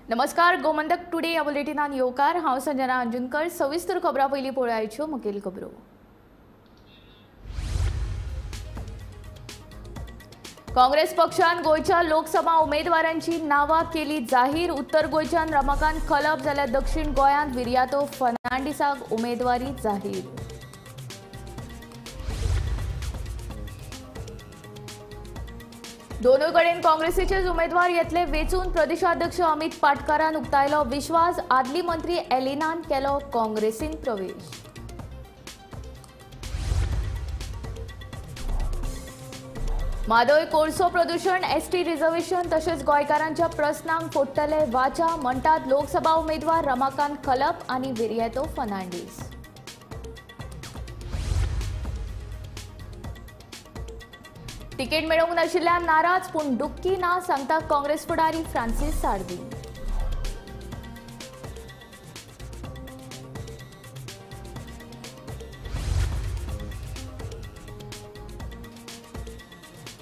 नमस्कार, गोमंतक टुडे या बुलेटिनान येवकार। हांव संजना अंजुनकर। सविस्तर खबरां पयलीं पळोवयाच्यो मुखेल खबरो। काँग्रेस पक्षान गोयच्या लोकसभा उमेदवारांची नावां केली जाहीर। उत्तर गोयच्यान रमाकांत खलप जाल्यार दक्षिण गोंयांत विर्यातो फर्नांडिसाक उमेदवारी जाहीर। दोनूय कडेन काँग्रेसीचेच उमेदवार येतले वेचून। प्रदेशाध्यक्ष अमित पाटकारान उक्तायलो विश्वास। आदली मंत्री एलिनान केलो काँग्रेसीन प्रवेश। म्हादय कोळसो प्रदूषण, एसटी रिझर्वेशन तशेंच गोंयकारांच्या प्रस्नांक फोडटले वाचा, म्हणटात लोकसभा उमेदवार रमाकांत खलप आनी विर्यातो फर्नांडीस। तिकेट मेळोवंक नाशिल्ल्यान नाराज, पूण दुख्खी ना सांगता काँग्रेस फुडारी फ्रांसीस सार्दी।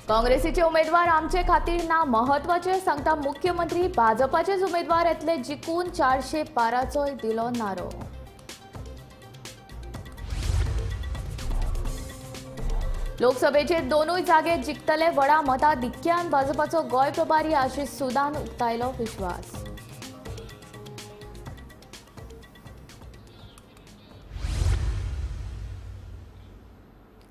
काँग्रेसीचे उमेदवार आमचे खातीर ना महत्वाचे सांगता मुख्यमंत्री। भाजपाचेच उमेदवार येतले जिखून 400 पाराचोय दिलो नारो। लोकसभेचे दोनूय जागे जिखतले व्हडा मताधिक्यान। भाजपाचो गोंय प्रभारी आशिष सुदान उक्तायलो विश्वास।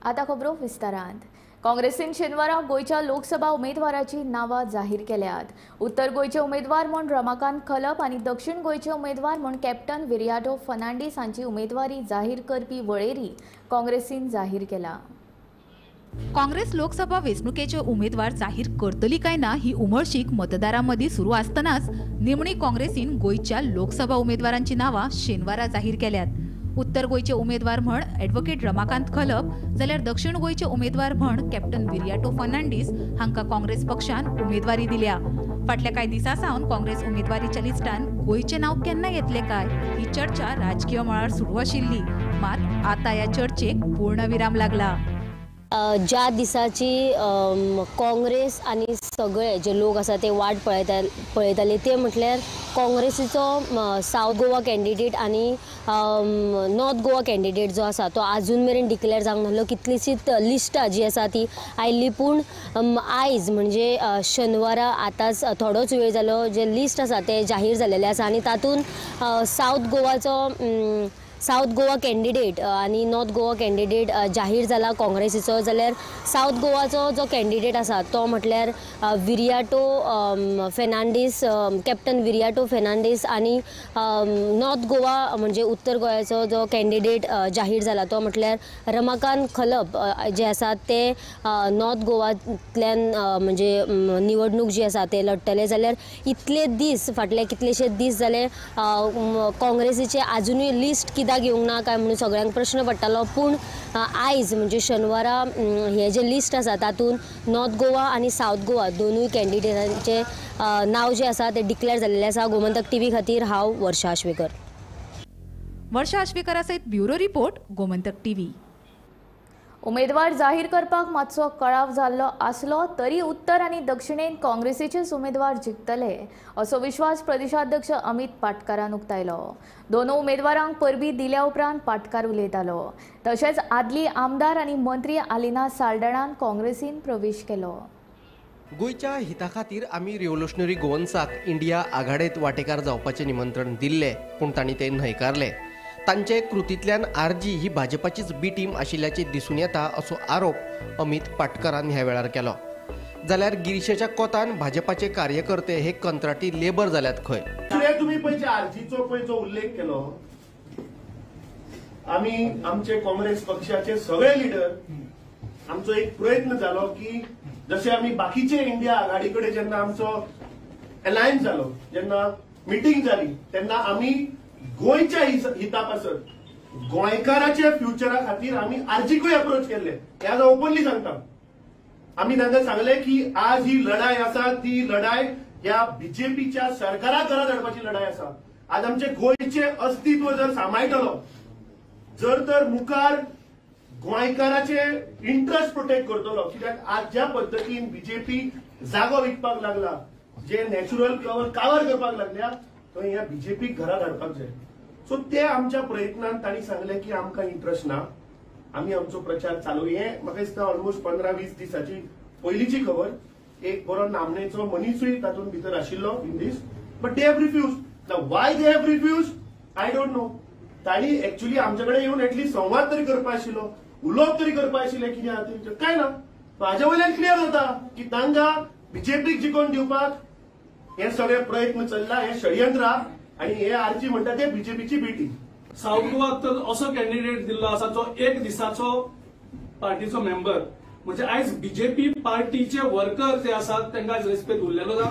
आता खबरो विस्तारांत। काँग्रेसीन शेनवारा गोयच्या लोकसभा उमेदवाराची नावां जाहीर केल्यात। उत्तर गोयचे उमेदवार म्हूण रमाकांत खलप आनी दक्षिण गोयचे उमेदवार म्हूण कॅप्टन विर्याटो फर्नांडीस हांची उमेदवारी जाहीर करपी वळेरी काँग्रेसीन जाहीर केला। काँग्रेस लोकसभा वेंचणुकेचे उमेदवार जाहीर करतली काय ना ही उमळशीक मतदारांमदी सुरू असतानाच निमणी काँग्रेसीन गोयच्या लोकसभा उमेदवारांची नावां शेनवारा जाहीर केल्यात। उत्तर गोयचे उमेदवार म्हण ॲडव्होकेट रमाकांत खलप जाल्यार दक्षिण गोयचे उमेदवार म्हण कॅप्टन विर्याटो फर्नांडीस हांका काँग्रेस पक्षान उमेदवारी दिल्या। फाटल्या कांय दिसां सावन काँग्रेस उमेदवारीच्या लिस्टान गोयचे नाव केन्ना येतले काय ही चर्चा राजकीय मळार सुरू आशिल्ली, मात आता ह्या चर्चेक पूर्णविराम लागला। ज्या दिसाची काँग्रेस आणि सगळे जे लोक आसा ते वाट पळयताले ते म्हटल्यार काँग्रेसीचो साऊथ गोवा कॅन्डिडेट आणि नॉर्थ गोवा कॅन्डिडेट जो आसा तो अजून मेरेन डिक्लेअर जावंक नाहलो। कितलीशीच लिस्टां जी आसा ती आयिल्ली, पूण आयज म्हणजे शेनवारा आतांच थोडोच वेळ जालो जे लिस्ट आसा ते जाहीर जालेले आसा आनी तातूंत साऊथ गोवा कॅन्डिडेट आणि नॉर्थ गोवा कॅन्डिडेट जाहीर जाला काँग्रेसीचो। जाल्यार साऊथ गोवाचो जो कॅन्डिडेट आसा तो म्हटल्यार विर्याटो फर्नांडीस, कॅप्टन विर्याटो फर्नांडीस आणि नॉर्थ गोवा म्हणजे उत्तर गोंयाचो जो कॅन्डिडेट जाहीर जाला तो म्हटल्यार रमाकांत खलप जे आसात ते नॉर्थ गोवांतल्यान म्हणजे निवडणूक जी आसा ते लढतले। जाल्यार इतले दीस फाटले कितलेशे दीस जाले काँग्रेसीचे अजुनूय लिस्ट कित्याक येवंक ना काय म्हणून सगळ्यांक प्रश्न पडटालो, पूण आयज म्हणजे शेनवारा हे जे लिस्ट आसा तातूंत नॉर्थ गोवा आणि साऊथ गोवा दोनूय कॅन्डिडेटांचे नाव जे आसा ते डिक्लेअर जाल्लेले आसा। गोमंतक टीव्ही खातीर हांव वर्षा आश्वेकर। वर्षा आश्वेकरा सयत ब्युरो रिपोर्ट, गोमंतक टीव्ही। उमेदवार जाहीर करपाक मातसो कळाव जाल्लो आसलो तरी उत्तर आनी दक्षिणेन काँग्रेसीचेच उमेदवार जिखतले असो विश्वास प्रदेशाध्यक्ष अमित पाटकारान उक्तायलो। दोनूय उमेदवारांक परबीं दिल्या उपरांत पाटकार उलयतालो। तशेंच आदली आमदार आनी मंत्री आलिना साल्डणान काँग्रेसीन प्रवेश केलो। गोयच्या हिता खातीर आमी रिव्होल्युशनरी गोवन्साक इंडिया आघाडेंत वांटेकार जावपाचें निमंत्रण दिल्लें, पूण तांणी तें न्हयकारलें। तांचे कृतींतल्यान आरजी ही भाजपाचीच बी टीम आशिल्ल्याचे दिसून येता असो आरोप अमित पाटकारान ह्या वेळार केलो। जाल्यार गिरीशेच्या कोतान भाजपाचे कार्यकर्ते हे कंत्राटी लेबर जाल्यात खंय? तुम्ही पयचे आरजीचो पयचो उल्लेख केलो, आमी आमचे काँग्रेस पक्षाचे सगळे लिडर आमचो एक प्रयत्न जालो की जसे आमी बाकीचे इंडिया आघाडी कडेन जेन्ना आमचो अलायन्स जालो, जेन्ना मिटींग जाली तेन्ना आमी गोयच्या हिता पासत गोंयकाराच्या फ्युचरा खातीर आमी आरजीकूय अप्रोच केल्ले। हे आज ओपनली सांगता, आमी तांकां सांगले की आज ही लढाई आसा ती लढाई ह्या बीजेपीच्या सरकाराक घरा धाडपाची लढाई आसा। आज आमचे गोयचे अस्तित्व जर सांबाळटलो, जर तर मुखार गोंयकाराचे इंटरेस्ट प्रोटेक्ट करतलो, कित्याक आज ज्या पद्दतीन बीजेपी जागो विकपाक लागला, जे नॅचरल कावर करपाक लागल्या थंय ह्या बीजेपीक घरा धाडपाक जाय. सो ते आमच्या प्रयत्नांत तांणी सांगले की आमकां इंट्रस्ट ना, आमी आमचो प्रचार चालू. हे म्हाका दिसता ऑलमोस्ट 15-20 दिसाची पयलींची खबर. एक बरो नामनेचो मनीसूय तातूंत भितर आशिल्लो in these, but they have refused. Now why they have refused I don't know. तांणी एक्चुअली आमचे कडेन येवन एटलीस्ट संवाद तरी करपा आशिल्लो, उलोवप तरी करपा आशिल्लें कितें आहा तें, काय ना. हाजे वयल्यान क्लियर जाता की तांकां बीजेपीक जिखोवन दिवपाक हे सगळे प्रयत्न चल्ला, हे षडयंत्र आहा. आणि हे आरजी म्हणटा ते बीजेपीची बी टीम. साऊथ गोवाक तर असो कॅन्डिडेट दिल्लो आसा जो एक दिसाचो पार्टीचो मेंबर. म्हणजे आयज बीजेपी पार्टीचे वर्कर जे आसात तांकां आयज रेस्पेक्ट उरलेलो ना.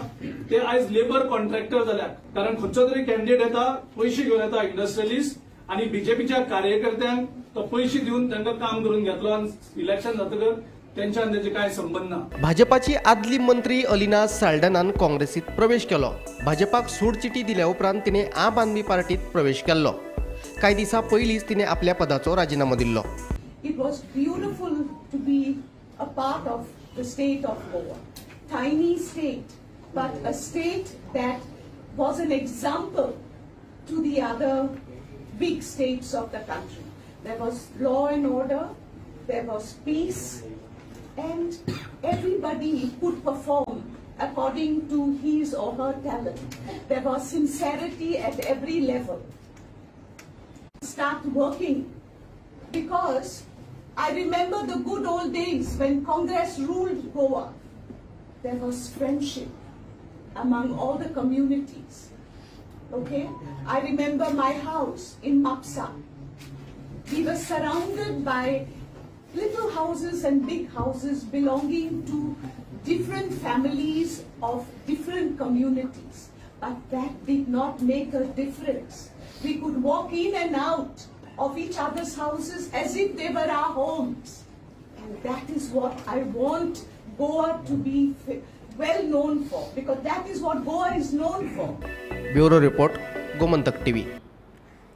ते आयज लेबर कॉन्ट्रॅक्टर जाल्यात. कारण खंयचो तरी कॅन्डिडेट येता, पयशे घेवन येता इंडस्ट्रियलिस्ट, आणि बीजेपीच्या कार्यकर्त्यांक तो पयशे दिवन तांकां काम करून घेतलो आनी इलेक्शन जातकच त्यांच्या ताचे कांय संबंध ना. भाजपाची आदली मंत्री अलिना साल्डनान काँग्रेसीत प्रवेश केलो. भाजपाक सोडचिटी दिल्या उपरांत तिने आम आदमी पार्टीत प्रवेश केल्लो. कांय दिसां पयलींच तिने आपल्या पदाचो राजिनामो दिल्लो. It was beautiful to be a part of the state of Goa. Tiny state, but a state that was an example to the other big states of the country. There was law and order, there was peace, and everybody could perform according to his or her talent. There was sincerity at every level. Start working, because I remember the good old days when Congress ruled Goa. There was friendship among all the communities. Okay? I remember my house in Mapsa. We were surrounded by little houses and big houses belonging to different families of different communities. But that did not make a difference. We could walk in and out of each other's houses as if they were our homes. And that is what I want Goa to be well known for, because that is what Goa is known for. Bureau report, Gomantak TV.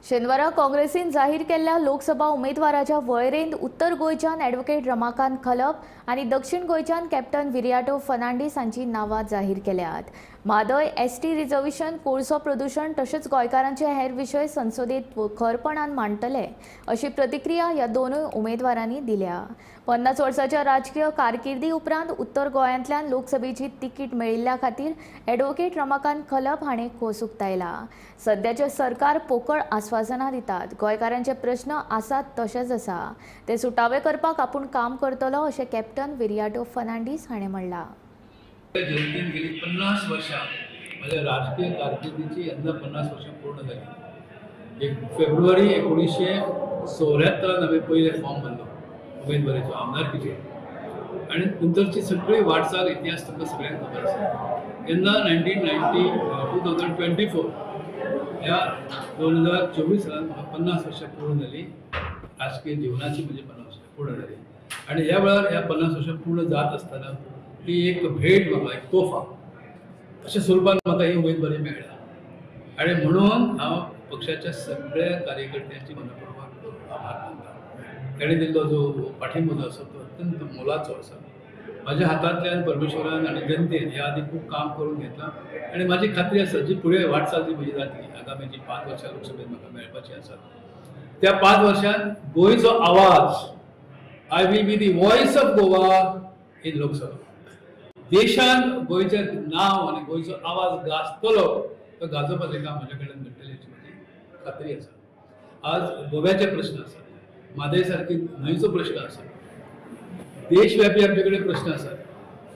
शेनवारा काँग्रेसीन जाहीर केल्ल्या लोकसभा उमेदवाराच्या वळेरेंत उत्तर गोंयच्यान advocate Ramakant Khalap आनी दक्षिण गोंयच्यान कॅप्टन विरियाटो फर्नांडीस हांची नांवां जाहीर केल्यात. म्हादय, एसटी रिजर्वेशन, कोळसो प्रदूषण तशेंच गोंयकारांचे हेर विशय संसदेत खरपणान मांडटले अशी प्रतिक्रिया ह्या दोनूय उमेदवारांनी दिल्या. 50 वर्सांच्या राजकीय कारकिर्दी उपरांत उत्तर गोंयांतल्यान लोकसभेची तिकीट मेळिल्ल्या खातीर ॲडव्होकेट रमाकांत खलप हाणें खोस उक्तायला. सद्याचे सरकार पोकळ आस्वासनां दितात. गोंयकारांचे प्रश्न आसात तशेंच आसा. ते सुटावे करपाक आपूण काम करतलो अशें कॅप्टन विरियाटो फर्नांडीस हाणें म्हणलां. जनतेन गेली 50 वर्षां माझ्या राजकीय कारकिर्दीची यंदा 50 वर्षां पूर्ण झाली. 1 फेब्रुवारी 1974 हांवें पयले फॉर्म भरलो उमेदवारीचो आमदारकीचो, आनी नंतरची सगळी वाटचाल इतिहास तुमकां सगळ्यांक खबर आसा. यंदा 2024 ह्या 2024 सालांत म्हाका 50 वर्षां पूर्ण जाली. राजकीय जिवनाची म्हणजे 50 वर्षां पूर्ण जाली. आनी ह्या वेळार ह्या 50 वर्षां पूर्ण जात आसतना ही एक भेट म्हाका, एक तोहफा अशा स्वरूपान म्हाका ही उमेदवारी मेळ्ळा. आनी म्हणून हांव पक्षाच्या सगळ्या कार्यकर्त्यांची मनपूर्वक आभार मानता. ताणें दिल्लो जो पाठिंबो जो आसा तो अत्यंत मोलाचो आसा. म्हाज्या हातांतल्यान परमेश्वरान आनी जनतेन ह्या आदी खूब काम करून घेतलां. आनी म्हाजी खात्री आसा जी फुडें वाटचाल जी म्हजी जातली, आगामी जी 5 वर्सां लोकसभेत म्हाका मेळपाची आसात, त्या 5 वर्सांत गोंयचो आवाज, I will be the voice of Goa in Lok Sabha. देशान गोंयचें नांव आनी गोंयचो आवाज गाजतलो, तो गाजोवपाचें काम म्हजे कडेन घडटलें अशी म्हजी खात्री आसा. आज गोव्याचे प्रश्न आसात, म्हादय सारकी न्हंयचो प्रश्न आसा, देशव्यापी आमचे कडेन प्रश्न आसात.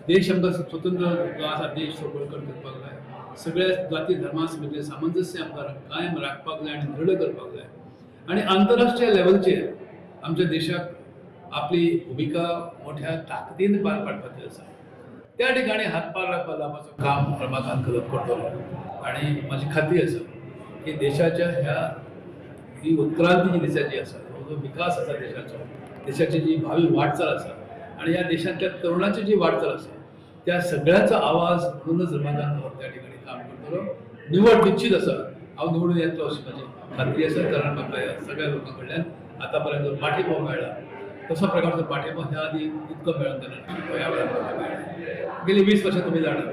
देश आमकां स्वतंत्र जो आसा देश तो बळकट करपाक जाय. सगळ्या जाती धर्मांस मदलें सामंजस्य आमकां कायम राखपाक जाय आनी दृढ करपाक जाय. आनी आंतरराष्ट्रीय लेवलचेर आमच्या देशाक आपली भुमिका मोठ्या ताकदीन पार पाडपाची आसा. त्या ठिकाणी हातभार लावपाचो काम रमाकांत खलप करतलो. आनी म्हाजी खात्री आसा की देशाच्या ही उत्क्रांती जी देशाची आसा, हो जो विकास आसा देशाचो, देशाची जी भावी वाटचाल आसा आनी ह्या देशांतल्या तरुणांची जी वाटचाल आसा, त्या सगळ्याचो आवाज म्हणूनच रमाकांत खलप त्या ठिकाणी काम करतलो. निवड निश्चित आसा, हांव निवडून येतलो अशी म्हाजी खात्री आसा. कारण म्हाका ह्या सगळ्या लोकां कडल्यान आतां पर्यंत पाठिंबो मेळ्ळा. तसो प्रकारचो पाठिंबो ह्या आदी इतको मेळून ह्या वेळार म्हाका मेळ्ळा. गेली 20 वर्सां तुमी जाणात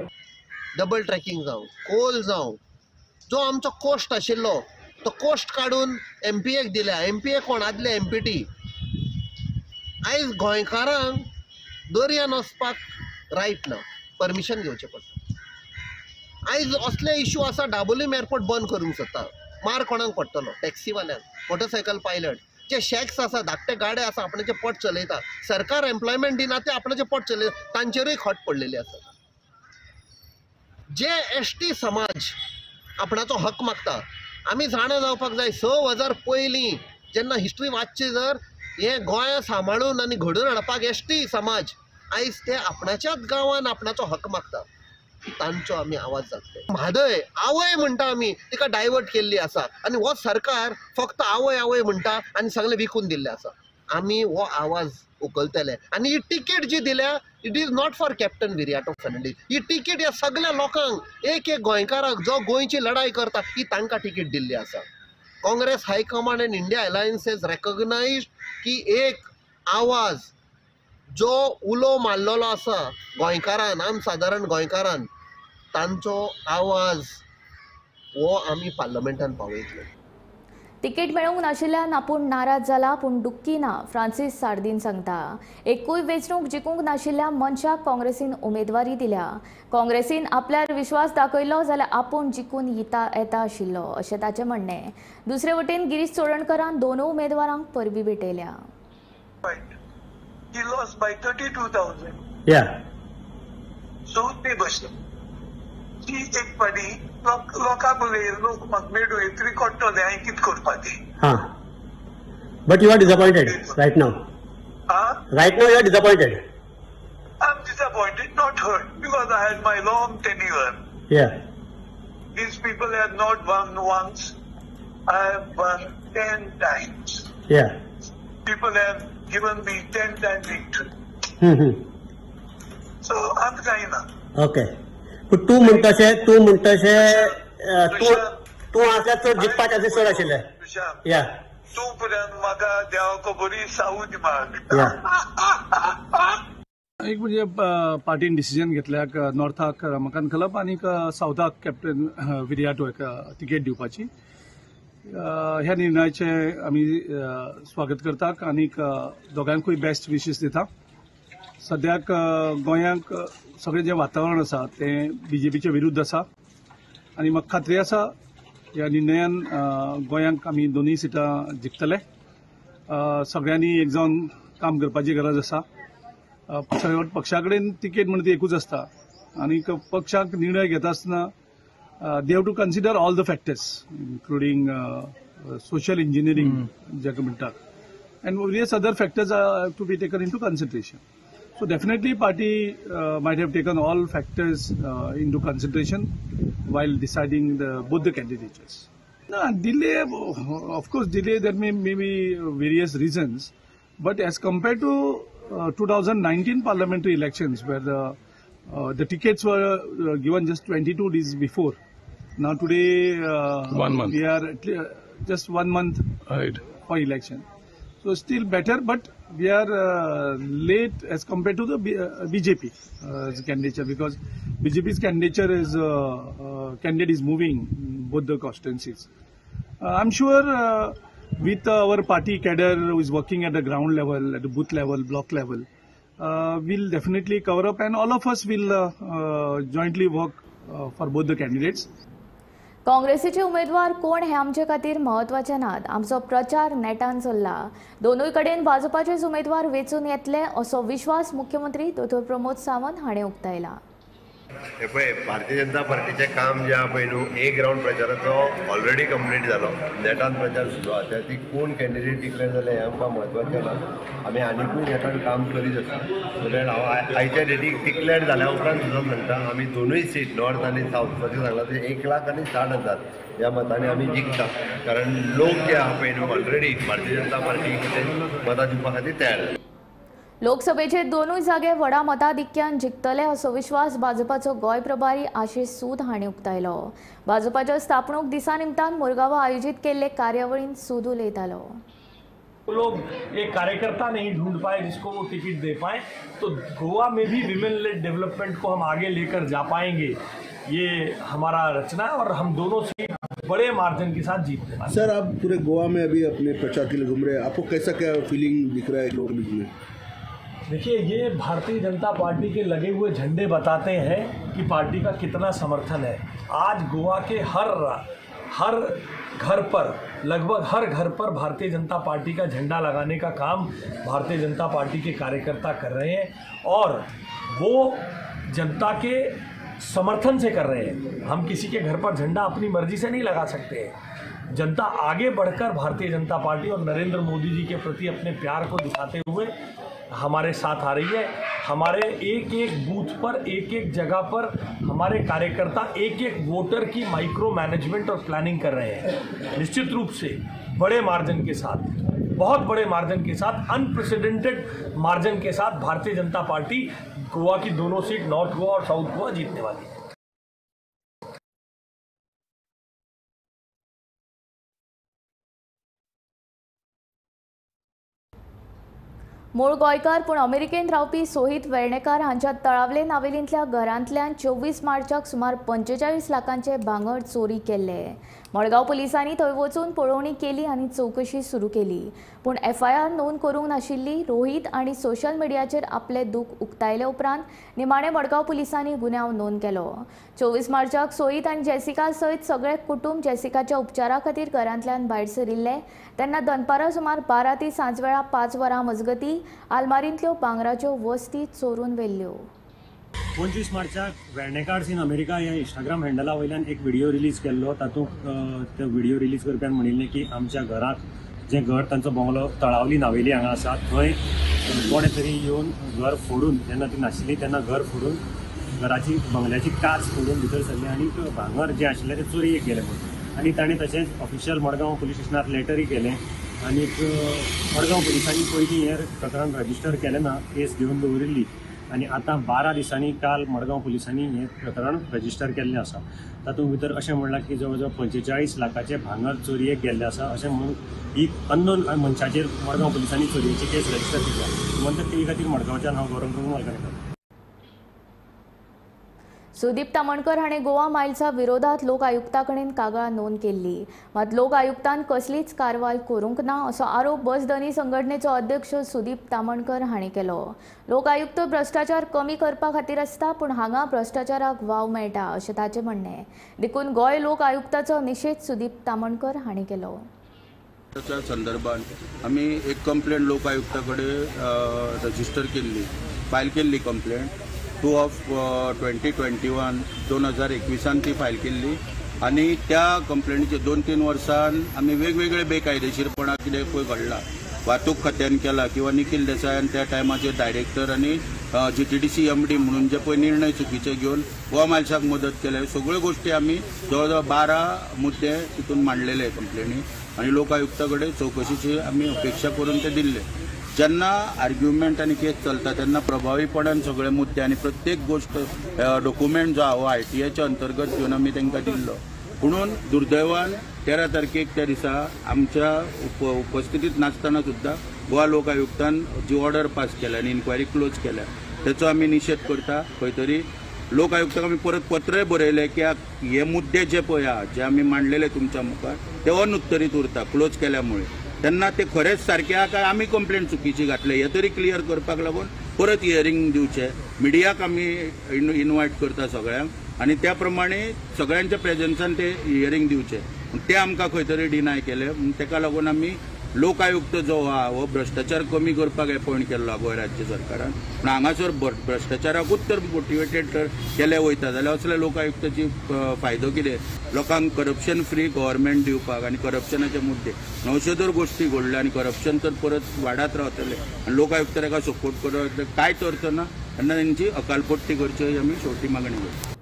डबल ट्रॅकिंग जावं, कोल जावं, जो आमचो कोस्ट आशिल्लो तो कोस्ट काडून MPAक दिल्या. MPA कोण आदले MPT. आयज गोंयकारांक दर्यान वचपाक रायट ना, परमिशन घेवचें पडटा. आयज असले इश्यू आसा, डाबोलीम एअरपोर्ट बंद करूंक सोदता. मार कोणाक पडटलो? टॅक्सीवाल्यांक, मोटरसायकल पायलट, जे शॅक्स आसा, धाकटे गाडे आसा, आपणाचे पोट चलयता. सरकार एम्प्लॉयमेंट दिना ते आपणाचे पोट चलयता, तांचेरूय खट पडलेली आसा. जे ST समाज आपणाचो हक मागता, आमी जाणा जावपाक जाय 6,000 पयलीं जेन्ना हिस्ट्री वाचची, जर हे गोंय सांबाळून आनी घडोवन हाडपाक ST समाज आयज ते आपणाच्याच गांवांत आपणाचो हक मागता. तांचो आमी आवाज जातले. म्हादय आवय म्हणटा आमी, तिका डायवर्ट केल्ली आसा आनी हो सरकार फक्त आवय आवय म्हणटा आनी सगळें विकून दिल्लें आसा. आमी हो आवाज उखलतले आनी ही टिकेट जी दिल्या, it is not for captain Viriato Fernandes. He ticket ह्या सगळ्या लोकांक, एक एक गोंयकाराक जो गोंयची लढाई करता, ही तांकां टिकेट दिल्ली आसा. Congress high command and India alliance has recognised की एक आवाज जो उलो मारलेलो आसा गोंयकारान, आम सादारण गोंयकारान, तांचो आवाज हो आमी पार्लमेंटान पावयतले. तिकेट मेळूंक नाशिल्ल्यान आपूण नाराज जाला, पूण दुख्खी ना, फ्रांसीस सार्दीन सांगता. एकूय वेंचणूक जिखूंक नाशिल्ल्या मनशाक काँग्रेसीन उमेदवारी दिल्या. काँग्रेसीन आपल्यार विश्वास दाखयलो जाल्यार आपूण जिखून येता आशिल्लो, अशें ताचें म्हणणें. दुसरे वटेन गिरीश चोडणकरान दोनूय उमेदवारांक परबी भेटयल्या. He lost by 32,000. Yeah. So ते बसले. ती एक पाटी लोकांक उलयले, लोक म्हाका मेळून तरी कोट्टले, हांवें कितें करपाचें. But you are disappointed right now. Right now you are disappointed. I'm disappointed, not hurt, because I had my long tenure. Yeah. These people have not won once. I have won 10 times. Yeah. People have given me 10 times victory. So I'm kind of. Okay. But तू म्हणटाशे तू आसल्यार चड जिखपाचें अशें चड आशिल्लें. या. तूं पर्यंत म्हाका देवाको बरी सावूत माग. एक म्हणजे पार्टीन डिसिजन घेतल्याक नॉर्थाक रमाकांत क्लब आनी सावथाक कॅप्टन विरियाटो तिकेट दिवपाची. ह्या निर्णयाचे आमी स्वागत करतात आनी दोगांकूय बेस्ट विशीस दिता. सद्याक गोंयांक सगळें जें वातावरण आसा तें BJPचे विरुद्ध आसा आनी म्हाका खात्री आसा ह्या निर्णयान गोंयांक आमी दोनूय सिटां जिखतले. सगळ्यांनी एक जावन काम करपाची गरज आसा. पक्षा कडेन तिकेट म्हणटा ती एकूच आसता आनी पक्षाक निर्णय घेता आसतना they have to consider all the factors, including social engineering, and various other factors are to be taken into consideration. So definitely party might have taken all factors into consideration while deciding both the candidatures. Delay, of course, there may be various reasons, but as compared to 2019 parliamentary elections, where the tickets were given just 22 days before. Now today 1 month. we are just 1 month for election. So still better, but we are late as compared to the BJP candidature, because BJP's candidature is candidate is moving in both the constituencies. I'm sure with our party cadre who is working at the ground level, at the booth level, block level, we'll definitely cover up, and all of us will jointly work for both the candidates. काँग्रेसीचे उमेदवार कोण हे आमचे खातीर म्हत्वाचे नात. आमचो प्रचार नेटान चल्ला. दोनूय कडेन भाजपाचेच उमेदवार वेंचून येतले असो विश्वास मुख्यमंत्री दोतोर प्रमोद सावंत हाणें उक्तायला. हे पळय, भारतीय जनता पार्टीचें काम जें आहा पळय न्हू, एक रावंड प्रचाराचो ऑलरेडी कंप्लीट जालो. नेटान प्रचार सुरू आहा. त्या ती कोण कॅन्डिडेट डिक्लेअर जाले हें आमकां म्हत्वाचें ना. आमी आनीकूय नेटान काम करीत आसा. सो दॅट हांव आयच्या डेटीक डिक्लेअर जाल्या उपरांत सुद्दां म्हणटा, आमी दोनूय सीट नॉर्थ आनी सावथ अशें सांगलां ते 1,60,000 ह्या मतांनी आमी जिखता. कारण लोक जे आहा पळय न्हू, ऑलरेडी भारतीय जनता पार्टीक मतां दिवपा खातीर तयार जाला. लोकसभेचे दोनूय जागे व्हडा मताधिक्यान जिखतले असो विश्वास भाजपाचो गोंय प्रभारी आशीष सूद हांणी उक्तायलो. भाजपाच्या स्थापणूक दिसा निमतान मुरगांवां आयोजीत केल्ले कार्यावळींत सूद उलयतालो. लोग एक कार्यकर्ता नहीं ढूंढ पाए जिसको वो टिकट दे पाए, तो गोवा में भी विमेन लेड डेवलपमेंट को हम आगे लेकर जा पाएंगे, ये हमारा रचना है और हम दोनों सीट बड़े मार्जिन के साथ जीतने वाले। सर, आप पूरे गोवा में अभी अपने प्रचार के लिए घूम रहे हैं, आपको कैसा क्या फीलिंग दिख रहा है लोगों बीच में? देखिए, ये भारतीय जनता पार्टी के लगे हुए झंडे बताते हैं कि पार्टी का कितना समर्थन है। आज गोवा के हर घर पर, लगभग हर घर पर भारतीय जनता पार्टी का झंडा लगाने का काम भारतीय जनता पार्टी के कार्यकर्ता कर रहे हैं और वो जनता के समर्थन से कर रहे हैं। हम किसी के घर पर झंडा अपनी मर्जी से नहीं लगा सकते हैं। जनता आगे बढ़कर भारतीय जनता पार्टी और नरेंद्र मोदी जी के प्रति अपने प्यार को दिखाते हुए हमारे साथ आ रही है। हमारे एक एक बूथ पर, एक एक जगह पर हमारे कार्यकर्ता एक एक वोटर की माइक्रो मैनेजमेंट और प्लानिंग कर रहे हैं। निश्चित रूप से बड़े मार्जिन के साथ, बहुत बड़े मार्जिन के साथ, अनप्रेसिडेंटेड मार्जिन के साथ भारतीय जनता पार्टी गोवा की दोनों सीट, नॉर्थ गोवा और साउथ गोवा, जीतने वाली है। मूळ गोंयकार पूण अमेरिकेंत रावपी सोहीत वेर्णेकार हांच्या तळावले नावेलींतल्या घरांतल्यान 24 मार्चाक सुमार 45 लाखांचे भांगर चोरी केल्ले। मडगांव पुलिसांनी थंय वचून पळोवणी केली आनी चौकशी सुरू केली, पूण FIR नोंद करूंक नाशिल्ली। रोहीत आनी सोशल मिडियाचेर आपले दूख उक्तायले उपरांत निमाणे मडगांव पुलिसांनी गुन्यांव नोंद केलो। 24 मार्चाक सोहीत आनी जेसिका सयत सगळे कुटुंब जेसिकाच्या उपचारा खातीर घरांतल्यान भायर सरिल्ले तेन्ना दनपारां सुमार 12 ती सांजवेळा 5 वरां मजगतीं आलमारींतल्यो भांगराच्यो वस्ती चोरून व्हेल्ल्यो। 25 मार्चाक वेर्णेकार्स इन अमेरिका ह्या इंस्टाग्राम हँडला वयल्यान एक व्हिडिओ रिलीज केल्लो। तातूंत ते व्हिडिओ रिलीज करप्यान म्हणिल्लें की आमच्या घराक जें घर तांचो बंगलो तळावली नावेली हांगा आसा थंय कोणे तरी येवन घर फोडून, जेन्ना ती नाशिल्ली तेन्ना घर फोडून घराची बंगल्याची काच फोडून भितर सरले आनी भांगर जें आशिल्लें तें चोरयेक गेलें म्हणून। आनी ताणें तशेंच ऑफिशियल मडगांव पुलीस स्टेशनार लेटरय केलें आनी मडगांव पुलिसांनी पयलीं हें प्रकरण रजिस्टर केलें ना, केस घेवन दवरिल्ली आनी आतां 12 दिसांनी काल मडगांव पुलिसांनी हें प्रकरण रजिस्टर केल्लें आसा। तातूंत भितर अशें म्हणलां की जवळ जवळ 45 लाखाचे भांगर चोरयेक गेल्ले आसा अशें म्हणून ही अननोन मनशाचेर मडगांव पुलिसांनी चोरयेची केस रजिस्टर केल्या। म्हणटच ते खातीर मडगांवच्यान हांव गौरव कुमार करता। सुदीप तामणकर हाणें गोवा मायल्सा विरोधात लोक आयुक्ता कडेन कागाळ नोंद केल्ली, मात लोक आयुक्तान कसलीच कारवाय करूंक ना असो आरोप बस धनी संघटनेचो अध्यक्ष सुदीप तामणकर हाणें केलो। लोक आयुक्त भ्रष्टाचार कमी करपा खातीर आसता, पूण हांगा भ्रष्टाचाराक वाव मेळटा अशें ताचें म्हणणें। देखून गोंय लोक आयुक्ताचो निशेध सुदीप तामणकर हाणें केलो। त्या संदर्भात आम्ही एक कंप्लेंट लोक आयुक्ता कडेन रजिस्टर केल्ली, फायल केल्ली कंप्लेंट 2 ऑफ 2021 ती फायल केल्ली आनी त्या कंप्लेंटीचे 2-3 वर्सान आमी वेगवेगळे बेकायदेशीरपणा कितें पळय घडला, वाहतूक खात्यान केला किंवा निखिल देसायान त्या टायमाचे डायरेक्टर आनी GTDC MD म्हणून जे पळय निर्णय चुकीचे घेवन गोवा मायल्साक मदत केल्या, सगळ्यो गोश्टी आमी जवळ जवळ 12 मुद्दे तितून मांडलेले कंप्लेनी आनी लोक आयुक्ता कडेन चौकशीची आमी अपेक्षा करून ते दिल्ले। जेन्ना आर्ग्युमेंट आनी केस चलता तेन्ना प्रभावीपणान सगळे मुद्दे आनी प्रत्येक गोष्ट डॉक्युमेंट जो हो ITAच्या अंतर्गत घेवन आमी तांकां दिल्लो। म्हणून दुर्दैवान 13 तारखेक त्या दिसा आमच्या उपस्थितीत नासतना सुद्धा गोवा लोक आयुक्तान जी ऑर्डर पास केल्या आनी इन्क्वायरी क्लोज केल्या ताचो आमी निशेध करता। खंय तरी लोक आयुक्ताक आमी परत पत्रय बरयलें की हे मुद्दे जे पळय आहा जे आमी मांडलेले तुमच्या मुखार ते अनुत्तरीत उरता क्लोज केल्यामुळे, तेन्ना ते खरेंच सारके आहा काय आमी कंप्लेंट चुकीची घातले हे तरी क्लियर करपाक लागून परत हियरिंग दिवचे। मिडियाक आमी इनवायट करता सगळ्यांक आनी त्या प्रमाणे सगळ्यांच्या प्रेझन्सान ते हियरिंग दिवचे, ते आमकां खंय तरी डिनाय केले। ताका लागून आमी लोक आयुक्त जो आहा हो भ्रष्टाचार कमी करपाक अपॉयंट केल्लो गोंय राज्य सरकारान, पूण हांगासर भ्रष्टाचाराकूच तर मोटिवेटेड तर केले वयता जाल्यार असल्या लोक आयुक्ताची फायदो कितें? लोकांक करप्शन फ्री गव्हर्मेंट दिवपाक आनी करप्शनाचे मुद्दे 900 गोश्टी घडल्या आनी करप्शन तर परत वाडत रावतले आनी लोक आयुक्त ताका सपोर्ट करत कांयच अर्थ ना, तेन्ना तांची अकालपट्टी करची अशी आमी शेवटी मागणी करता।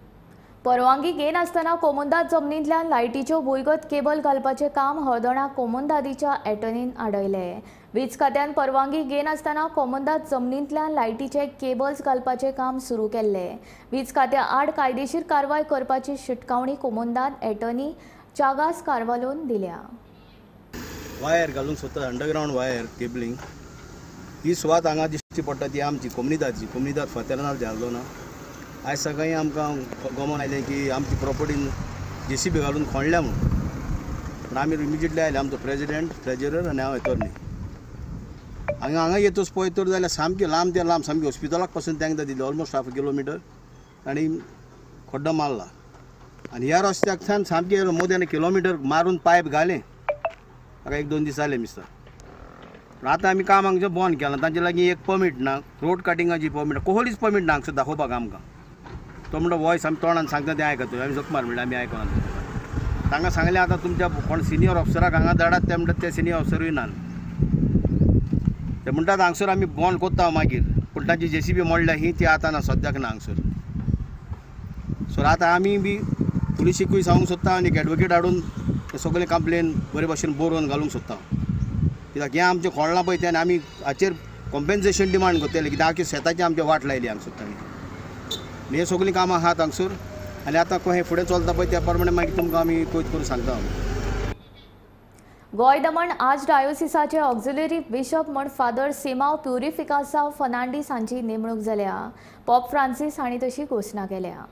परवानगी घेनासतना कोमुंदाद जमनींतल्यान लायटीच्यो भुंयगत केबल घालपाचें काम हळदोणा कोमुंदादीच्या एटर्नीन आडयलें। वीज खात्यान परवानगी घेनासतना कोमुंदाद जमनींतल्यान लायटीचे केबल्स घालपाचें काम सुरू केल्लें। वीज खात्या आड कायदेशीर कारवाय करपाची शिटकावणी कोमुंदाद एटर्नी चागास कारवालोन दिल्या। वायर घालून सोदता अंडरग्राउंड वायर केबलिंग ही सुवात हांगा दिश्टी पडटा ती आमची कोमुनिदादची, कोमुनिदाद फातर्नार जाल्लो ना आज सकाळी आमकां गोमोन आयलें की आमची प्रॉपर्टीन JCB घालून खोणल्या म्हणून. पण आमी इमिजिएटली आयले, आमचो प्रेजिडेंट, ट्रेजरर आनी हांव एटॉर्नी. हांगा येतच पळय तर जाल्यार सामकें लांब ते लांब सामकी हॉस्पिटलाक पासून तांकां दिली ऑलमोस्ट 1/2 किलोमिटर आनी खड्डो मारला. आनी ह्या रस्त्याक सामकें मोर दॅन किलोमिटर मारून पायप घालें. म्हाका 1-2 दीस जाले मिस्टर. पण आतां आमी काम हांगचें बंद केलां. तांचे लागीं एक परमीट ना, रोड कटिंगाची परमीट, कोहलीच परमीट ना हांगसर दाखोवपाक आमकां. तो म्हणटा वॉयस आमी तोंडान सांगता तें आयकता. आमी जखमार म्हणलें आमी आयकना. तांकां सांगलें आतां तुमच्या कोण सिनियर ऑफिसराक हांगा धाडात. ते म्हणटात ते सिनियर ऑफिसरूय ना. ते म्हणटात हांगसर आमी बंद कोत्ता मागीर. पूण तांची JCB मोडल्या ही ती आतां ना, सद्याक ना हांगसर. सो आतां आमी बी पुलिसीकूय सांगूंक सोदता आनी एडवोकेट हाडून सगळें कंप्लेन बरे भशेन बरोवन घालूंक सोदता. कित्याक हें आमचें खोळ्ळां पळय तें आमी हाचेर कॉम्पेन्सेशन डिमांड करतले. कित्याक आख्या शेताची आमच्या वाट लायली हांगसर तांणी. हे सगळीं कामां आहात हांगसर. आनी आतां खंय फुडें चलता पळय त्या प्रमाणे मागीर तुमकां आमी कोयत करून सांगता. गोय दमण आज डायोसिसाचे ऑक्झिलरी बिशप म्हण फादर सिमाव प्युरिफिकासाव फर्नांडीस हांची नेमणूक जाल्या. पॉप फ्रांसीस हांणी तशी घोशणा केल्या.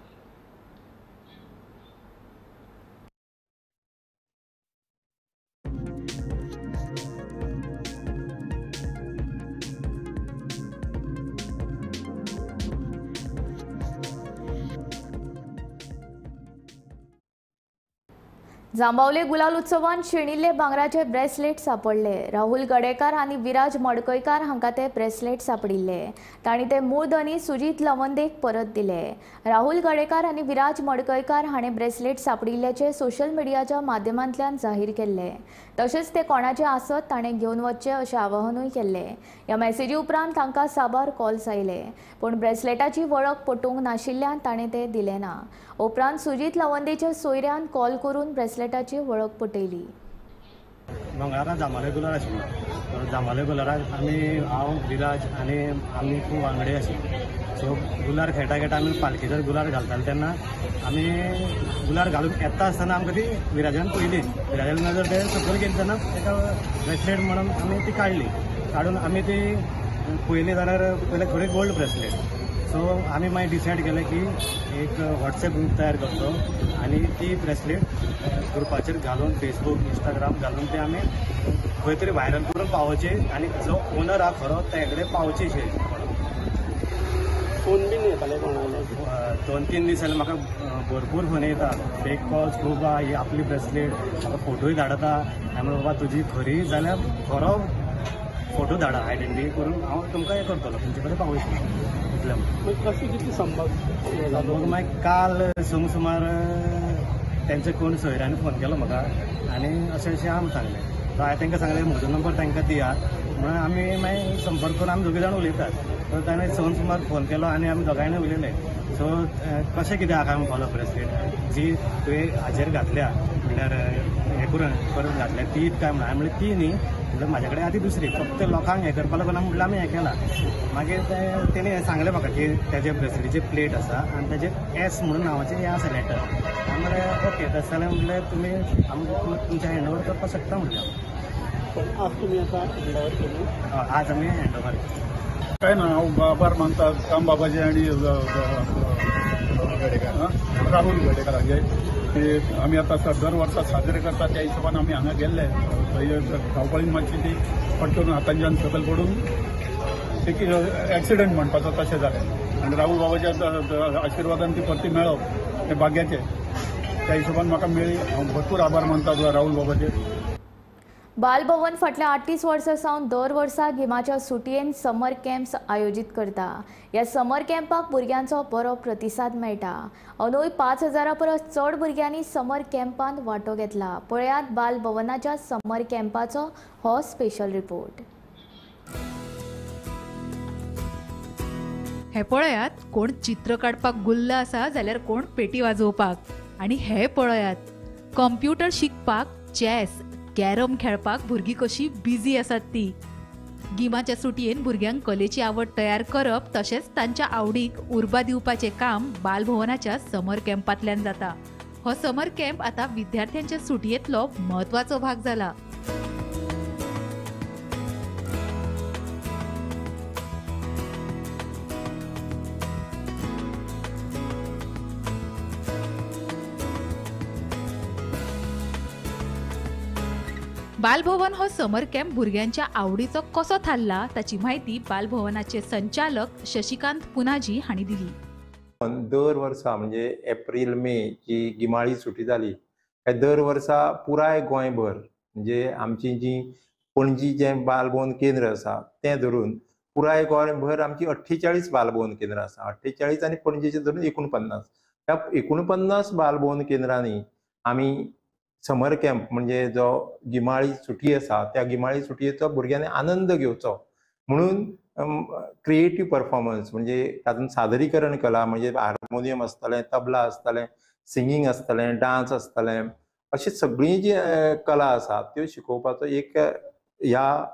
जांबावले गुलाल उत्सवान शेणिल्ले भांगराचे ब्रेसलेट सापडले. राहुल गडेकार आनी विराज मडकयकार हांकां ते ब्रेसलेट सापडिल्ले. तांणी ते मूळ धनी सुजीत लवंदेक परत दिले. राहुल गडेकार आनी विराज मडकयकार हाणें ब्रेसलेट सापडिल्ल्याचे सोशल मिडियाच्या माध्यमांतल्यान जाहीर केल्ले. तशेंच ते कोणाचे आसत ताणें घेवन वचचे अशें आवाहनूय केल्लें. ह्या मॅसेजी उपरांत तांकां साबार कॉल्स आयले, पूण ब्रेसलेटाची वळख पटोवंक नाशिल्ल्यान ताणें ते दिलें ना. उपरांत सुजीत लवंदेच्या सोयऱ्यान कॉल करून ब्रेसलेटाची वळख पटयली. भांगरां जांबावले गुलाल आशिल्लो. जांबावले गुलाराक हांव विराज आनी आमी खूब वांगडे आशिल्ले. सो गुलार खेळटा खेळटा आमी पालखेचेर गुलार घालताले तेन्ना आमी गुलार घालून येता आसतना आमकां ती विराजान पयली. विराजान नजर ते सकयल गेली तेन्ना ताका ब्रेसलेट म्हणून आमी ती काडली. काडून आमी ती पयली जाल्यार पयले थोडी गोल्ड ब्रेसलेट. सो आमी मागीर डिसायड केलें की एक WhatsApp ग्रूप तयार करचो आनी ती ब्रेसलेट ग्रुपाचेर घालून फेसबूक, इंस्टाग्राम घालून ते आमी खंय तरी व्हायरल करून पावोवचे आनी जो ओनर आहा खरो ते कडेन पावचेशे. फोन बीन येताले कोणाले 2-3 दीस जाले म्हाका भरपूर फोन येता. फेक कॉल्स खूब आहा. ही आपली ब्रेसलेट म्हाका फोटोय धाडता. हांवें बाबा तुजी खरी जाल्यार खरो फोटो धाडा आयडेंटिटी करून हांव तुमकां हें करतलो, तुमचे कडेन पावयतलो. कशी किती संभाग मागीर काल सुमार तेंचे कोण सोयऱ्यांनी फोन केलो म्हाका आनी अशें अशें आमी सांगलें. सो हांवें तांकां सांगलें म्हजो नंबर तांकां दियात म्हणून आमी मागीर संपर्क करून आमी दोगी जाण उलयतात. सो ताणें सुमार फोन केलो आनी आमी दोगांयनी उलयले. सो कशें कितें आहा आमी फॉलो ब्रेसलेट जी तुवें हाजेर घातल्या म्हणल्यार हें करून परत घातल्या ती काय म्हणून हांवें म्हणलें ती न्ही म्हणल्यार म्हाजे कडेन आदी दुसरी फक्त लोकांक हें करपा लागून म्हणल्यार आमी हें केलां. मागीर तेणें सांगलें म्हाका की तेजे ब्रेसलेटीची प्लेट आसा आनी ताजेर S म्हणून नांवाचें हें आसा लेटर. हांवें म्हणलें ओके तशें जाल्यार म्हणल्यार तुमी आमकां तुमचें हँड ओवर करपाक शकता म्हणलें. आज तुमी आतां हँड ओवर केली? आज आमी हँड ओवर केली. काय ना हांव आभार मानता काम बाबाचे आनी राहुल गडेकाराचे की आमी आतां दर वर्सा साजरे करता त्या हिशोबान आमी हांगा गेल्ले. धांवपळीन मातशी ती पट्टून हातांच्यान सकयल पडून एक एक्सिडंट म्हणपाचो तशें जालें आनी राहुल बाबाच्या आशिर्वादान ती परती मेळप हें भाग्याचें. त्या हिशोबान म्हाका मेळ्ळी. हांव भरपूर आभार मानता राहुल बाबाचे. बालभवन फाटल्या 38 वर्सां सावन दर वर्सा गिमाच्या सुटयेन समर कॅम्प्स आयोजीत करता. ह्या समर कॅम्पाक भुरग्यांचो बरो प्रतिसाद मेळटा. अंदूय 5000 परस चड भुरग्यांनी समर कॅम्पांत वांटो घेतला. पळयात बालभवनाच्या समर कॅम्पाचो हो स्पेशल रिपोर्ट. हे पळयात कोण चित्र काडपाक गुल्ल आसा जाल्यार कोण पेटी वाजोवपाक. आनी हे पळयात कंप्युटर शिकपाक, चॅस, कॅरम खेळपाक भुरगीं कशी बिजी आसात ती. गिमाच्या सुटयेन भुरग्यांक कलेची आवड तयार करप तशेंच तांच्या आवडीक उर्बा दिवपाचें काम बालभवनाच्या समर कॅम्पांतल्यान जाता. हो समर कॅम्प आतां विद्यार्थ्यांच्या सुटयेंतलो म्हत्वाचो भाग जाला. बालभवन हो समर कॅम्प भुरग्यांच्या आवडीचो कसो थारला ताची माहिती बालभवनाचे संचालक शशिकांत पुनाजी हांणी दिली. दर वर्सा म्हणजे एप्रिल मे जी गिमाळी सुटी जाली दर वर्सा पुराय गोंयभर म्हणजे आमची जी पणजी जें बालभवन केंद्र आसा तें धरून पुराय गोंयभर आमची 48 बालभवन केंद्र आसा. 48 आनी पणजेचे धरून 49. ह्या 49 बालभवन केंद्रांनी आमी समर कॅम्प म्हणजे जो गिमाळी सुटी आसा त्या गिमाळी सुटयेचो भुरग्यांनी आनंद घेवचो म्हणून क्रिएटिव्ह परफॉर्मन्स म्हणजे तातूंत सादरीकरण कला म्हणजे हार्मोनियम आसतलें, तबला आसतलें, सिंगींग आसतलें, डान्स आसतलें, अशी सगळी जी कला आसा त्यो शिकोवपाचो एक ह्या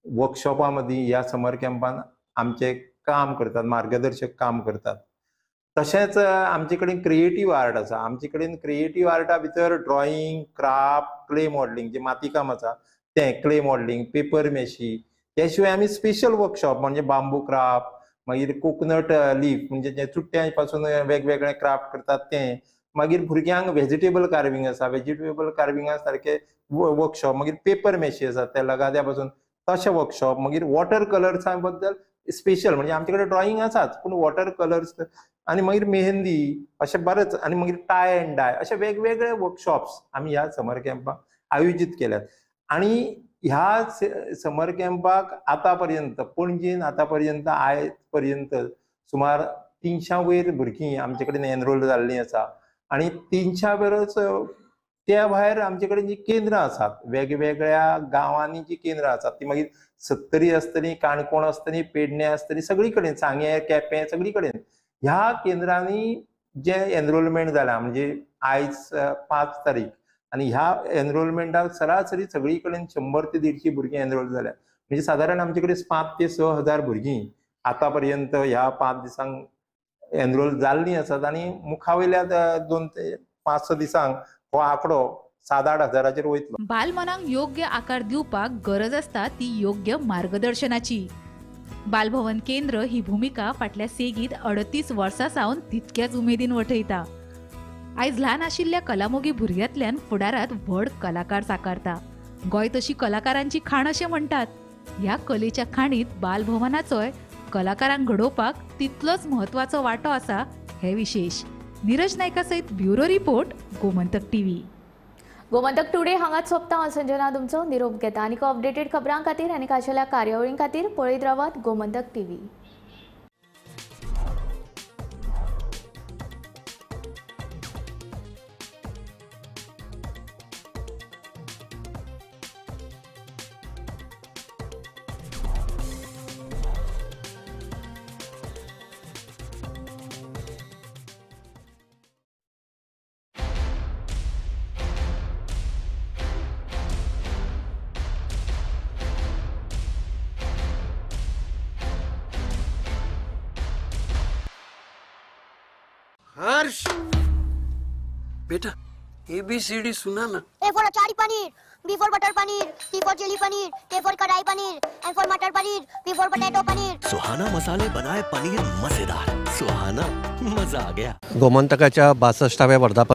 वर्कशॉपा मदीं ह्या समर कॅम्पान आमचे काम करतात, मार्गदर्शक काम करतात. तशेंच आमचे कडेन क्रिएटिव्ह आर्ट आसा. आमचे कडेन क्रिएटिव्ह आर्टा भितर ड्रॉइंग, क्राफ्ट, क्ले मॉडलिंग जे मातीकाम आसा तें क्ले मॉडलिंग, पेपर मॅशी, त्या शिवाय आमी स्पेशल वर्कशॉप म्हणजे बांबू क्राफ्ट, मागीर कोकोनट लीफ म्हणजे जे चुट्ट्यां पासून वेगवेगळे क्राफ्ट करतात तें, मागीर भुरग्यांक व्हेजिटेबल कार्विंग आसा, व्हेजिटेबल कार्विंगा सारखे वर्कशॉप, मागीर पेपर मॅशी आसा त्या लगाद्या पासून तशें वर्कशॉप, मागीर वॉटर कलर्सां बद्दल स्पेशल म्हणजे आमचे कडेन ड्रॉइंग आसाच पूण वॉटर कलर्स आनी मागीर मेहंदी अशें बरेंच आनी मागीर टाय एंड डाय अशे वेगवेगळे वर्कशॉप्स आमी ह्या समर कॅम्पाक आयोजीत केल्यात. आनी ह्या समर कॅम्पाक आतां पर्यंत पणजेन आतां पर्यंत आयज पर्यंत सुमार 300 वयर भुरगीं आमचे कडेन एनरोल जाल्लीं आसा. आनी 300 परस त्या भायर आमचे कडेन जी केंद्रां आसात वेगवेगळ्या गांवांनी जी केंद्रां आसात ती मागीर सत्तरी आसतलीं, काणकोण आसतलीं, पेडणे आसतलीं, सगळी कडेन सांगे, केपें सगळी कडेन ह्या केंद्रांनी जे एनरोलमेंट जालां म्हणजे आयज 5 तारीख आनी ह्या एनरोलमेंटाक सरासरी सगळी कडेन 100 ते 150 भुरगीं एनरोल जाल्यात. म्हणजे सादारण आमचे कडेन 5 ते 6 हजार भुरगीं आतां पर्यंत ह्या 5 दिसांक एनरोल जाल्लीं आसात आनी मुखावयल्या 2 ते 5-6 दिसांक हो आंकडो 7-8 हजाराचेर वयतलो. बालमनाक योग्य आकार दिवपाक गरज आसता ती योग्य मार्गदर्शनाची. बालभवन केंद्र ही भूमिका फाटल्या सेगीत 38 वर्सां सावन तितक्याच उमेदीन वठयता. आयज ल्हान आशिल्ल्या कलामोगी भुरग्यांतल्यान फुडारात व्हड कलाकार साकारता. गोंय तशी कलाकारांची खाण अशें म्हणटात. ह्या कलेच्या खाणीत बालभवनाचोय कलाकारांक घडोवपाक तितलोच म्हत्वाचो वांटो आसा हे विशेष. नीरज नायका सयत bureau report, Gomantak TV. Gomantak today हांगाच सोंपता. हांव संजना तुमचो निरोप घेता. आनीक अपडेटेड खबरां खातीर आनी खाशेल्या कार्यावळीं खातीर पळयत रावात गोमंतक टीव्ही. हर्ष बेटा ABCD सुना ना. A for achari paneer, B for butter paneer, C for chili paneer, K for kadai paneer, M for matar paneer, P for potato paneer. Suhana मसाले बनाए पनीर मजेदार. सुहाना मजा आ गया. गोमंतकाच्या 62व्या वर्धापन